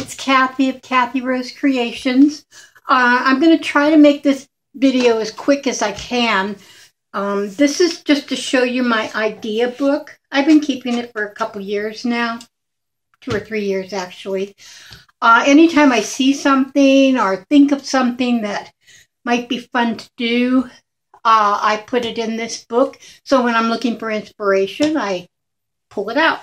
it's Kathy of Kathy Rose Creations. I'm going to try to make this video as quick as I can. This is just to show you my idea book. I've been keeping it for a couple years now, 2 or 3 years actually. Anytime I see something or think of something that might be fun to do, I put it in this book. So when I'm looking for inspiration, I pull it out.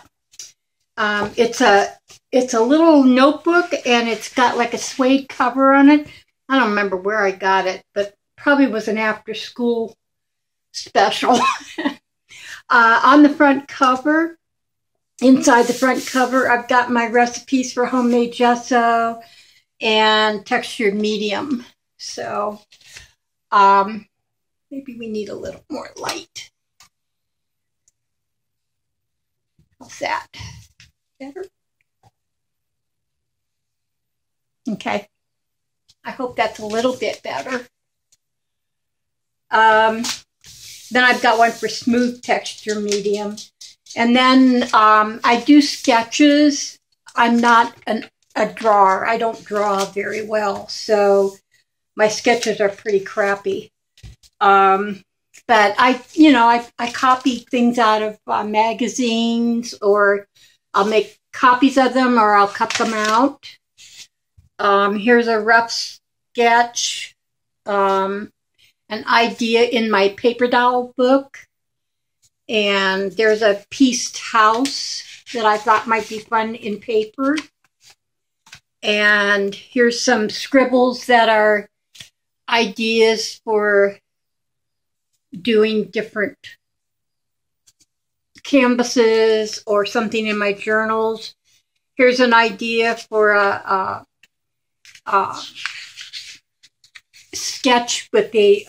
It's a little notebook, and it's got like a suede cover on it. I don't remember where I got it, but probably was an after-school special. On the front cover, inside the front cover, I've got my recipes for homemade gesso and textured medium. So maybe we need a little more light. How's that? Better? Okay. I hope that's a little bit better. Then I've got one for smooth texture medium. And then I do sketches. I'm not a drawer. I don't draw very well, so my sketches are pretty crappy. But I copy things out of magazines, or I'll make copies of them, or I'll cut them out. Here's a rough sketch, an idea in my paper doll book. And there's a pieced house that I thought might be fun in paper. And here's some scribbles that are ideas for doing different canvases or something in my journals. Here's an idea for a sketch with a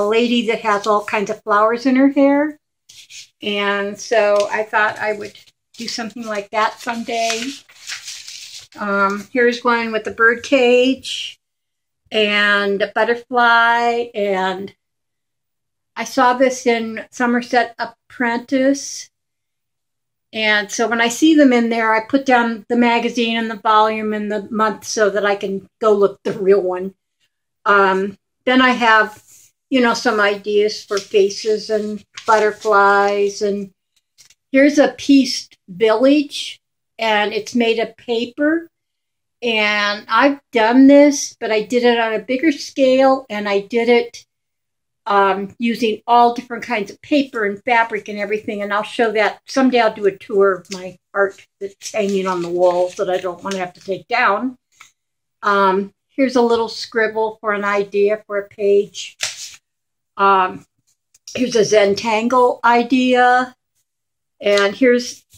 lady that has all kinds of flowers in her hair. And so I thought I would do something like that someday. Here's one with a bird cage and a butterfly, and I saw this in Somerset Apprentice. And so when I see them in there, I put down the magazine and the volume and the month so that I can go look the real one. Then I have, some ideas for faces and butterflies. And here's a pieced village, and it's made of paper. And I've done this, but I did it on a bigger scale, and I did it using all different kinds of paper and fabric and everything. And I'll show that. Someday I'll do a tour of my art that's hanging on the walls that I don't want to have to take down. Here's a little scribble for an idea for a page. Here's a Zentangle idea. And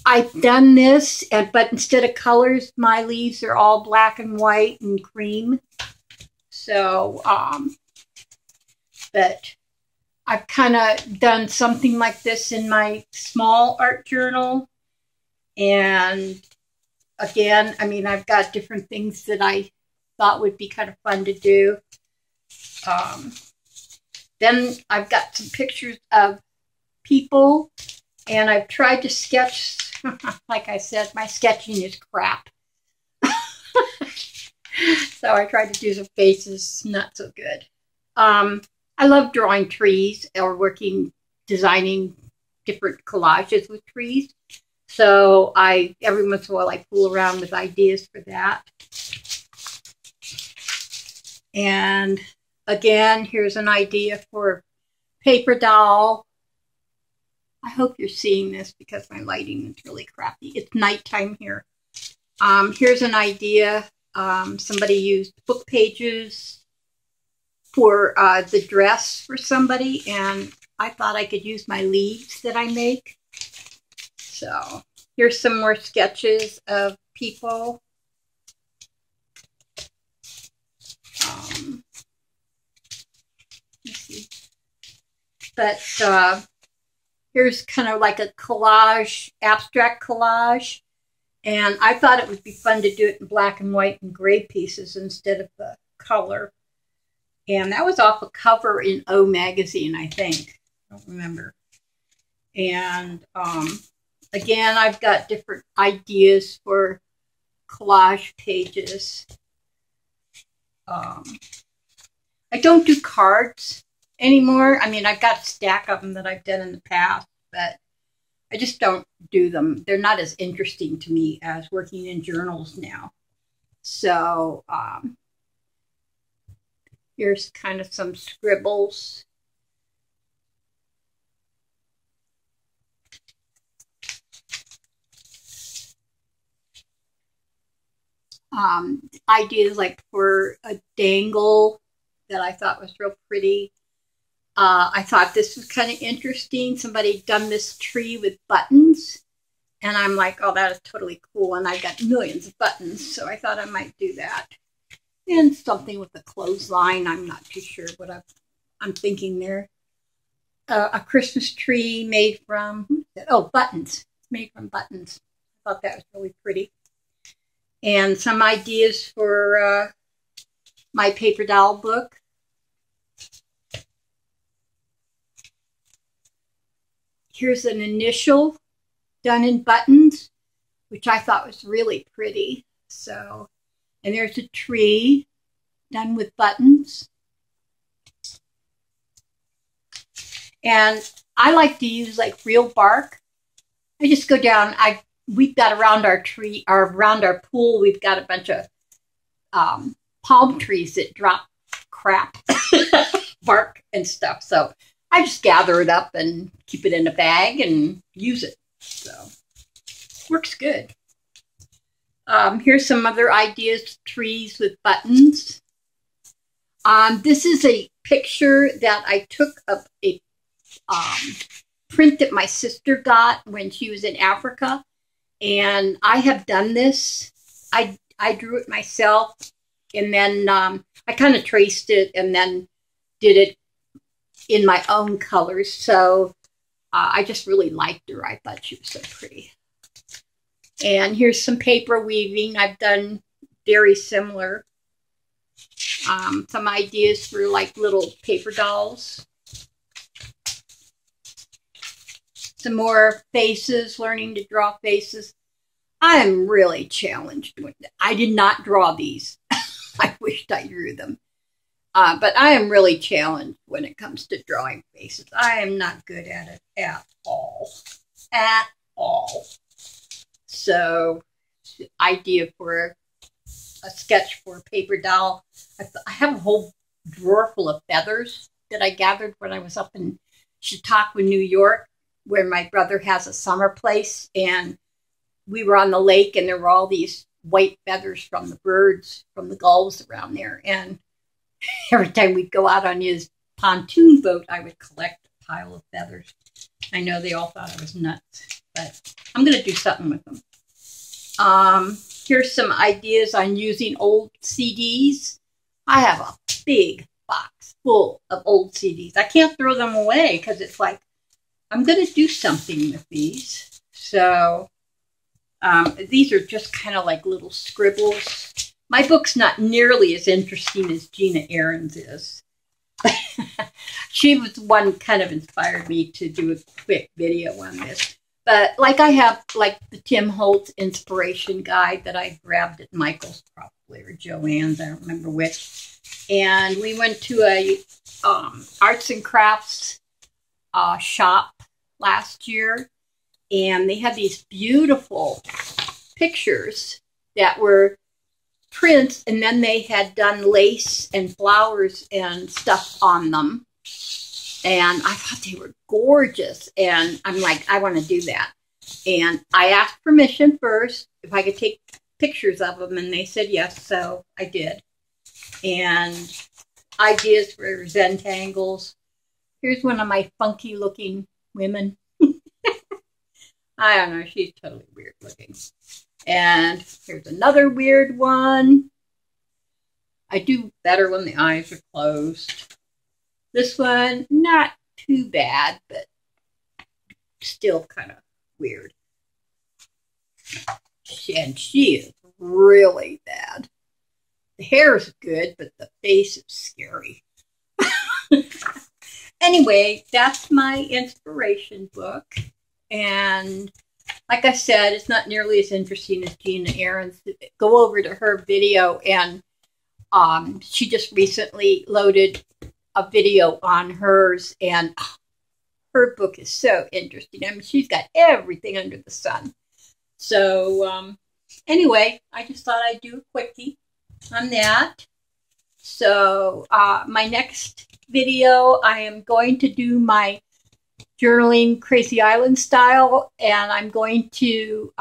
I've done this, but instead of colors, my leaves are all black and white and cream. So, but I've kind of done something like this in my small art journal. And again, I've got different things that I thought would be kind of fun to do. Then I've got some pictures of people, and I've tried to sketch. Like I said, my sketching is crap. So I tried to do some faces, not so good. I love drawing trees or designing different collages with trees. So every once in a while I fool around with ideas for that. And again, here's an idea for paper doll. I hope you're seeing this because my lighting is really crappy. It's nighttime here. Here's an idea. Somebody used book pages for the dress for somebody, and I thought I could use my leaves that I make. So here's some more sketches of people. Let's see. But here's kind of like a collage, abstract collage. And I thought it would be fun to do it in black and white and gray pieces instead of the color. And that was off a cover in O magazine, I think. I don't remember. And again, I've got different ideas for collage pages. I don't do cards anymore. I mean, I've got a stack of them that I've done in the past, but I just don't do them. They're not as interesting to me as working in journals now. So here's kind of some scribbles. Ideas like for a dangle that I thought was real pretty. I thought this was kind of interesting. Somebody had done this tree with buttons, and I'm like, oh, that is totally cool. And I've got millions of buttons, so I thought I might do that. And something with a clothesline. I'm not too sure what I'm thinking there. A Christmas tree made from, buttons. It's made from buttons. I thought that was really pretty. And some ideas for my paper doll book. Here's an initial done in buttons, which I thought was really pretty. So, and there's a tree done with buttons. And I like to use like real bark. I just go down, we've got around our tree, or around our pool, we've got a bunch of palm trees that drop crap, bark and stuff. So I just gather it up and keep it in a bag and use it. So works good. Here's some other ideas, trees with buttons. This is a picture that I took of a print that my sister got when she was in Africa. And I have done this. I drew it myself, and then I kind of traced it and then did it in my own colors. So I just really liked her. I thought she was so pretty. And here's some paper weaving. I've done very similar. Some ideas for like little paper dolls. Some more faces, learning to draw faces. I am really challenged with it. I did not draw these. I wished I drew them. But I am really challenged when it comes to drawing faces. I am not good at it at all. At all. So, idea for a sketch for a paper doll. I have a whole drawer full of feathers that I gathered when I was up in Chautauqua, New York, where my brother has a summer place, and we were on the lake, and there were all these white feathers from the birds, from the gulls around there. And every time we'd go out on his pontoon boat, I would collect a pile of feathers. I know they all thought I was nuts, but I'm going to do something with them. Here's some ideas on using old CDs. I have a big box full of old CDs. I can't throw them away because it's like, I'm going to do something with these. So these are just kind of like little scribbles. My book's not nearly as interesting as Gina Aaron's is. She was the one kind of inspired me to do a quick video on this. But like I have like the Tim Holtz inspiration guide that I grabbed at Michael's probably, or Joann's, I don't remember which. And we went to a arts and crafts shop last year, and they had these beautiful pictures that were prints, and then they had done lace and flowers and stuff on them. And I thought they were gorgeous. And I'm like, I want to do that. And I asked permission first if I could take pictures of them, and they said yes, so I did. And ideas for Zentangles. Here's one of my funky looking women. I don't know, she's totally weird looking. And here's another weird one. I do better when the eyes are closed. This one, not too bad, but still kind of weird. And she is really bad. The hair is good, but the face is scary. Anyway, that's my inspiration book. And like I said, it's not nearly as interesting as Gina Aaron's. Go over to her video, and she just recently loaded a video on hers, and her book is so interesting. I mean, she's got everything under the sun. So anyway, I just thought I'd do a quickie on that. So my next video, I am going to do my journaling Crazy Island style, and I'm going to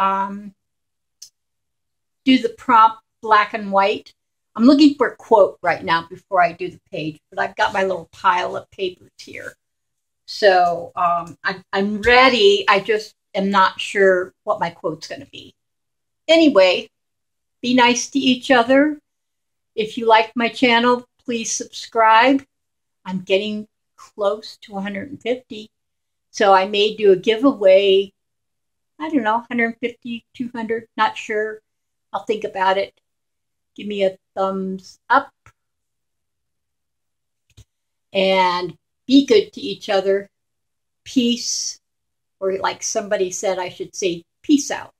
do the prompt black and white. I'm looking for a quote right now before I do the page, but I've got my little pile of papers here. So I'm ready. I just am not sure what my quote's going to be. Anyway, be nice to each other. If you like my channel, please subscribe. I'm getting close to 150. So I may do a giveaway, I don't know, 150, 200, not sure. I'll think about it. Give me a thumbs up. And be good to each other. Peace. Or like somebody said, I should say, peace out.